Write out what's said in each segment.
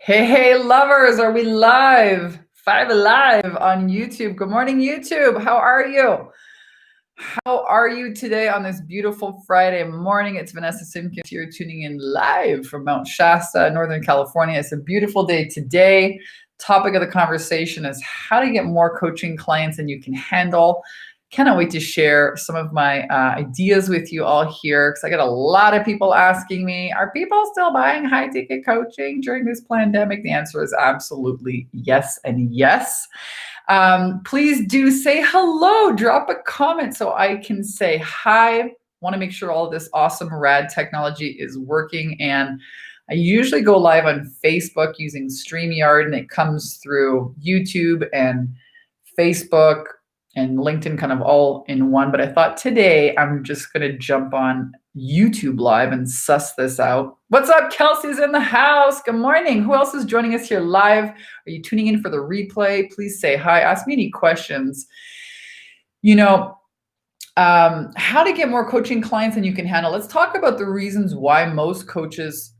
Hey, lovers, are we live? Five Alive on YouTube. Good morning, YouTube. How are you? How are you today on this beautiful Friday morning? It's Vanessa Simpkins here tuning in live from Mount Shasta, Northern California. It's a beautiful day today. Topic of the conversation is how to get more coaching clients than you can handle. Cannot wait to share some of my ideas with you all here because I get a lot of people asking me, are people still buying high ticket coaching during this pandemic? The answer is absolutely yes and yes. Please do say hello, drop a comment so I can say hi. Want to make sure all of this awesome rad technology is working. And I usually go live on Facebook using StreamYard, and it comes through YouTube and Facebook and LinkedIn kind of all in one. But I thought today I'm just going to jump on YouTube live and suss this out. What's up? Kelsey's in the house. Good morning. Who else is joining us here live? Are you tuning in for the replay? Please say hi. Ask me any questions. How to get more coaching clients than you can handle. Let's talk about the reasons why most coaches,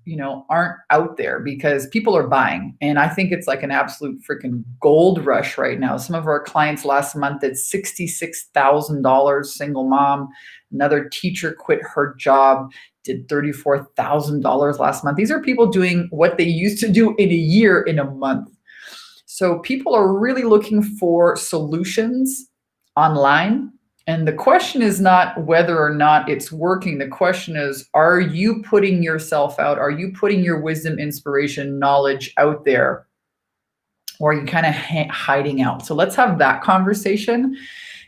aren't out there, because people are buying. And I think it's like an absolute freaking gold rush right now. Some of our clients last month did $66,000, single mom. Another teacher quit her job, did $34,000 last month. These are people doing what they used to do in a year in a month. So people are really looking for solutions online. And the question is not whether or not it's working. The question is, are you putting yourself out? Are you putting your wisdom, inspiration, knowledge out there? Or are you kind of hiding out? So let's have that conversation,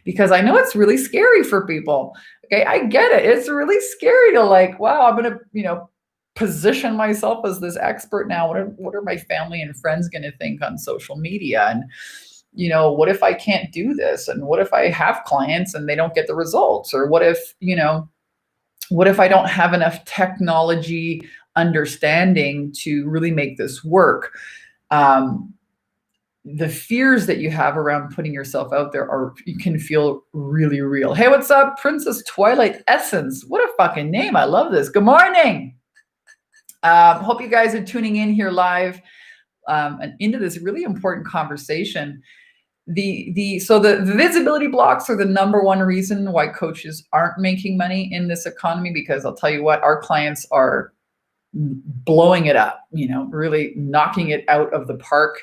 because I know it's really scary for people. Okay, I get it. It's really scary to wow, I'm going to, position myself as this expert now. What are my family and friends going to think on social media? And what if I can't do this? And what if I have clients and they don't get the results? Or what if I don't have enough technology understanding to really make this work? The fears that you have around putting yourself out there you can feel really real. Hey, what's up? Princess Twilight Essence. What a fucking name. I love this. Good morning. Hope you guys are tuning in here live and into this really important conversation. The visibility blocks are the number one reason why coaches aren't making money in this economy, because I'll tell you what, our clients are blowing it up, really knocking it out of the park.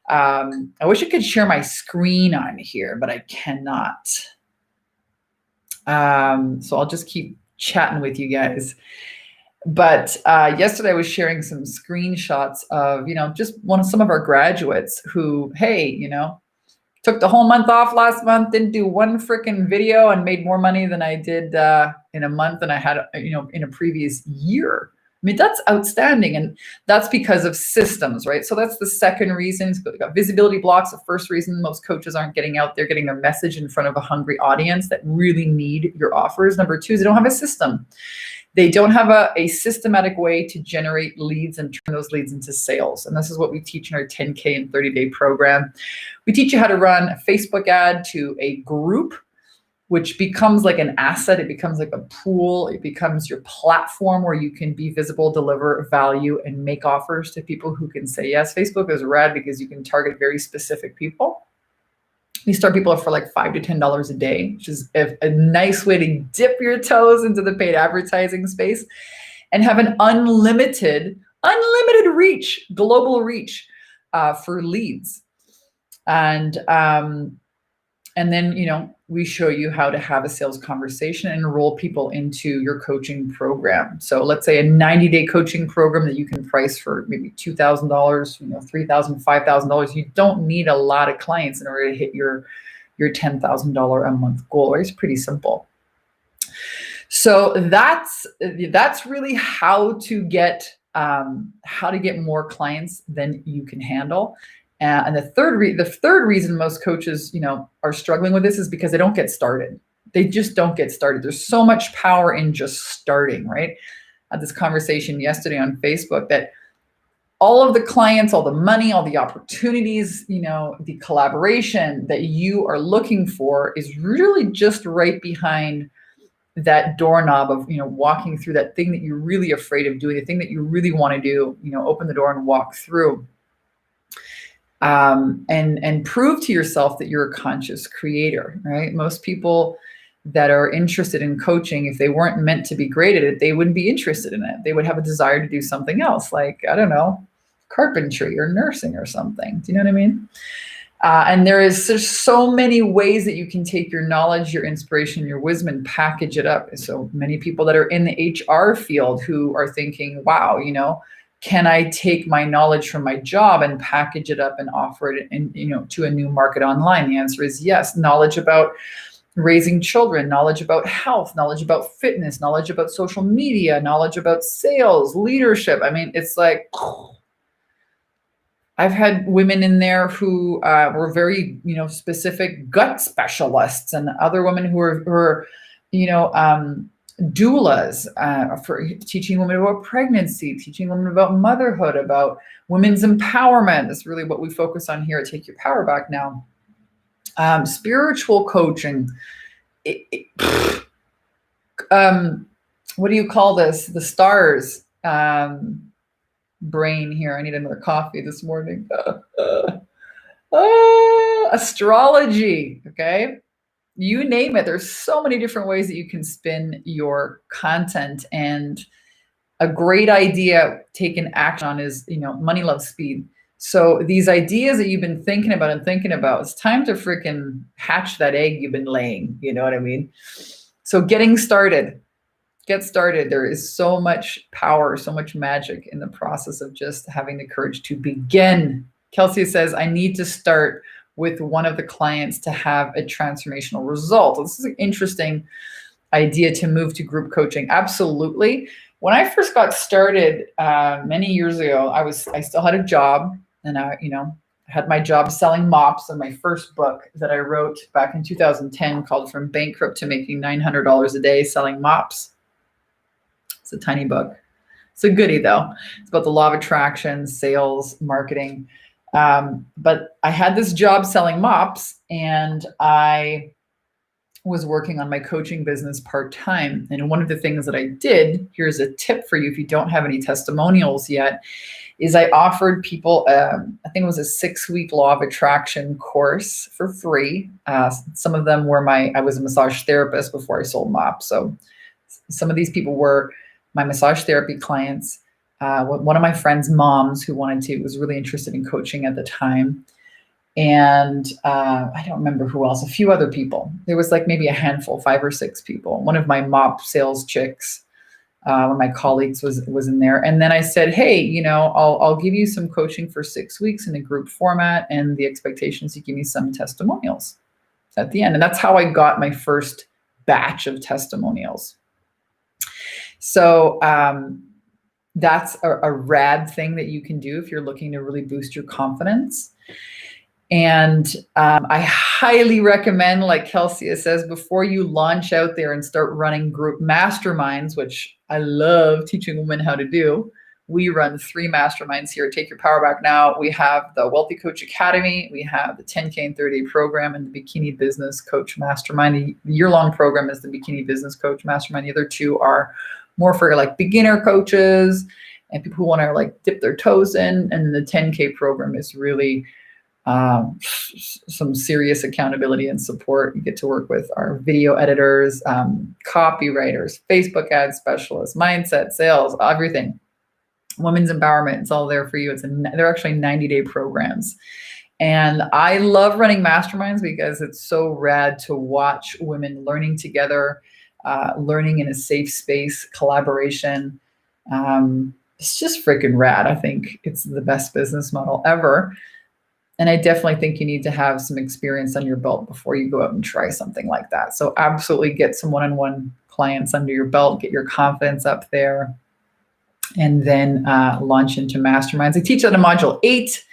I wish I could share my screen on here, but I cannot. So I'll just keep chatting with you guys. But yesterday I was sharing some screenshots of, just some of our graduates who, hey, took the whole month off last month, didn't do one freaking video, and made more money than I did in a month than I had, in a previous year. I mean, that's outstanding. And that's because of systems, right? So that's the second reason. We've got visibility blocks. The first reason most coaches aren't getting out there, getting their message in front of a hungry audience that really need your offers. Number two is they don't have a system. They don't have a systematic way to generate leads and turn those leads into sales. And this is what we teach in our 10K and 30-day program. We teach you how to run a Facebook ad to a group, which becomes like an asset. It becomes like a pool. It becomes your platform where you can be visible, deliver value, and make offers to people who can say yes. Facebook is rad because you can target very specific people. We start people for like $5 to $10 a day, which is a nice way to dip your toes into the paid advertising space and have an unlimited reach, global reach for leads. And then, we show you how to have a sales conversation and enroll people into your coaching program. So let's say a 90-day coaching program that you can price for maybe $2,000, $3,000, $5,000. You don't need a lot of clients in order to hit your $10,000 a month goal. Right? It's pretty simple. So that's really how to get more clients than you can handle. And the third reason most coaches, are struggling with this is because they don't get started. They just don't get started. There's so much power in just starting, right? I had this conversation yesterday on Facebook that all of the clients, all the money, all the opportunities, the collaboration that you are looking for is really just right behind that doorknob of, walking through that thing that you're really afraid of doing, the thing that you really want to do, open the door and walk through. and prove to yourself that you're a conscious creator, right? Most people that are interested in coaching, if they weren't meant to be great at it, they wouldn't be interested in it. They would have a desire to do something else, like, I don't know, carpentry or nursing or something. Do you know what I mean? And there's so many ways that you can take your knowledge, your inspiration, your wisdom, and package it up. So many people that are in the HR field who are thinking, wow, can I take my knowledge from my job and package it up and offer it to a new market online? The answer is yes. Knowledge about raising children, knowledge about health, knowledge about fitness, knowledge about social media, knowledge about sales, leadership. I mean, it's like, I've had women in there who were very, specific gut specialists, and other women who were doulas for teaching women about pregnancy, teaching women about motherhood, about women's empowerment. That's really what we focus on here at Take Your Power Back Now. Spiritual coaching. What do you call this? The stars. Brain here. I need another coffee this morning. Astrology. Okay. You name it. There's so many different ways that you can spin your content, and a great idea taken action on is, money loves speed. So these ideas that you've been thinking about, it's time to freaking hatch that egg you've been laying. You know what I mean? So get started. There is so much power, so much magic in the process of just having the courage to begin. Kelsey says, I need to start with one of the clients to have a transformational result. This is an interesting idea to move to group coaching. Absolutely. When I first got started many years ago, I still had a job, and I had my job selling mops. And my first book that I wrote back in 2010 called From Bankrupt to Making $900 a Day Selling Mops. It's a tiny book. It's a goodie though. It's about the law of attraction, sales, marketing. But I had this job selling mops, and I was working on my coaching business part-time. And one of the things that I did, here's a tip for you if you don't have any testimonials yet, is I offered people, I think it was a 6-week law of attraction course for free. Some of them were I was a massage therapist before I sold mops. So some of these people were my massage therapy clients. One of my friend's moms who was really interested in coaching at the time. And I don't remember who else, a few other people. There was like maybe a handful, 5 or 6 people. One of my mop sales chicks, one of my colleagues was in there. And then I said, hey, I'll give you some coaching for 6 weeks in a group format. And the expectation is you give me some testimonials at the end. And that's how I got my first batch of testimonials. So that's a rad thing that you can do if you're looking to really boost your confidence. And I highly recommend, like Kelsey says, before you launch out there and start running group masterminds, which I love teaching women how to do. We run 3 masterminds here at Take Your Power Back Now. We have the Wealthy Coach Academy. We have the 10K and 30-day program and the Bikini Business Coach Mastermind. The year-long program is the Bikini Business Coach Mastermind. The other 2 are more for like beginner coaches and people who want to like dip their toes in. And the 10K program is really some serious accountability and support. You get to work with our video editors, copywriters, Facebook ad specialists, mindset, sales, everything. Women's empowerment, it's all there for you. They're actually 90-day programs. And I love running masterminds because it's so rad to watch women learning together, learning in a safe space, collaboration. It's just freaking rad. I think it's the best business model ever. And I definitely think you need to have some experience on your belt before you go out and try something like that. So absolutely get some one-on-one clients under your belt, get your confidence up there, and then launch into masterminds. I teach that in module 8.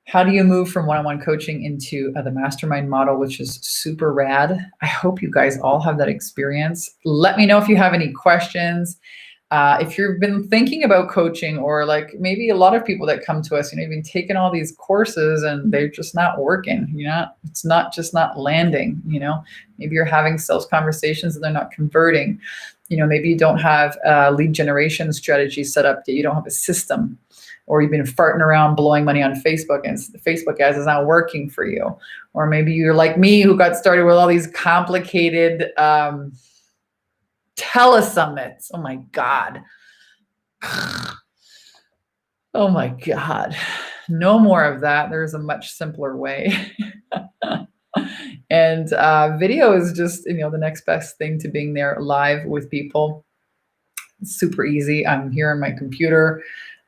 How do you move from one-on-one coaching into the mastermind model, which is super rad. I hope you guys all have that experience. Let me know if you have any questions. If you've been thinking about coaching, or like maybe a lot of people that come to us, you've been taking all these courses and they're just not working, it's not just not landing, maybe you're having sales conversations and they're not converting, maybe you don't have a lead generation strategy set up, that you don't have a system, or you've been farting around blowing money on Facebook and the Facebook ads is not working for you. Or maybe you're like me, who got started with all these complicated, telesummits. Oh my God. Oh my God. No more of that. There's a much simpler way. And video is just, the next best thing to being there live with people. It's super easy. I'm here on my computer.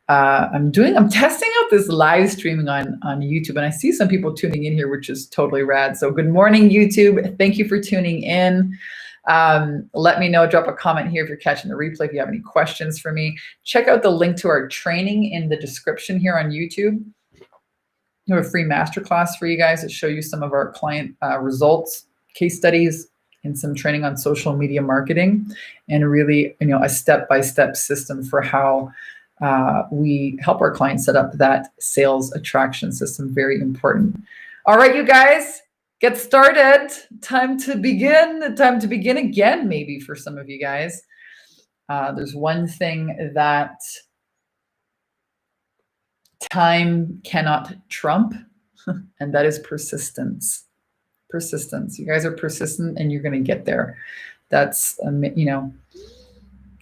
I'm testing out this live streaming on YouTube, and I see some people tuning in here, which is totally rad. So good morning, YouTube. Thank you for tuning in. Let me know, drop a comment here if you're catching the replay, if you have any questions for me. Check out the link to our training in the description here on YouTube. We have a free masterclass for you guys that show you some of our client results, case studies, and some training on social media marketing, and really, a step-by-step system for how we help our clients set up that sales attraction system. Very important. All right, you guys. Get started. Time to begin. Time to begin again, maybe for some of you guys. There's one thing that time cannot trump, and that is persistence. Persistence. You guys are persistent and you're going to get there. That's,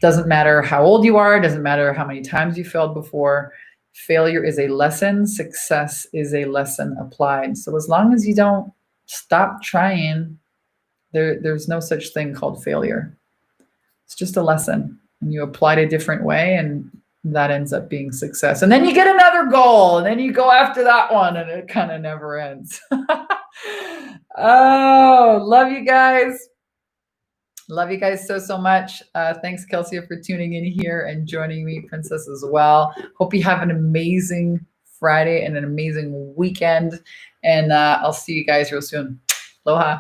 doesn't matter how old you are, doesn't matter how many times you failed before. Failure is a lesson. Success is a lesson applied. So as long as you don't stop trying, there's no such thing called failure. It's just a lesson, and you apply it a different way, and that ends up being success. And then you get another goal, and then you go after that one, and it kind of never ends. Oh, love you guys. Love you guys so much. Thanks, Kelsey, for tuning in here and joining me, Princess, as well. Hope you have an amazing Friday and an amazing weekend. And I'll see you guys real soon. Aloha.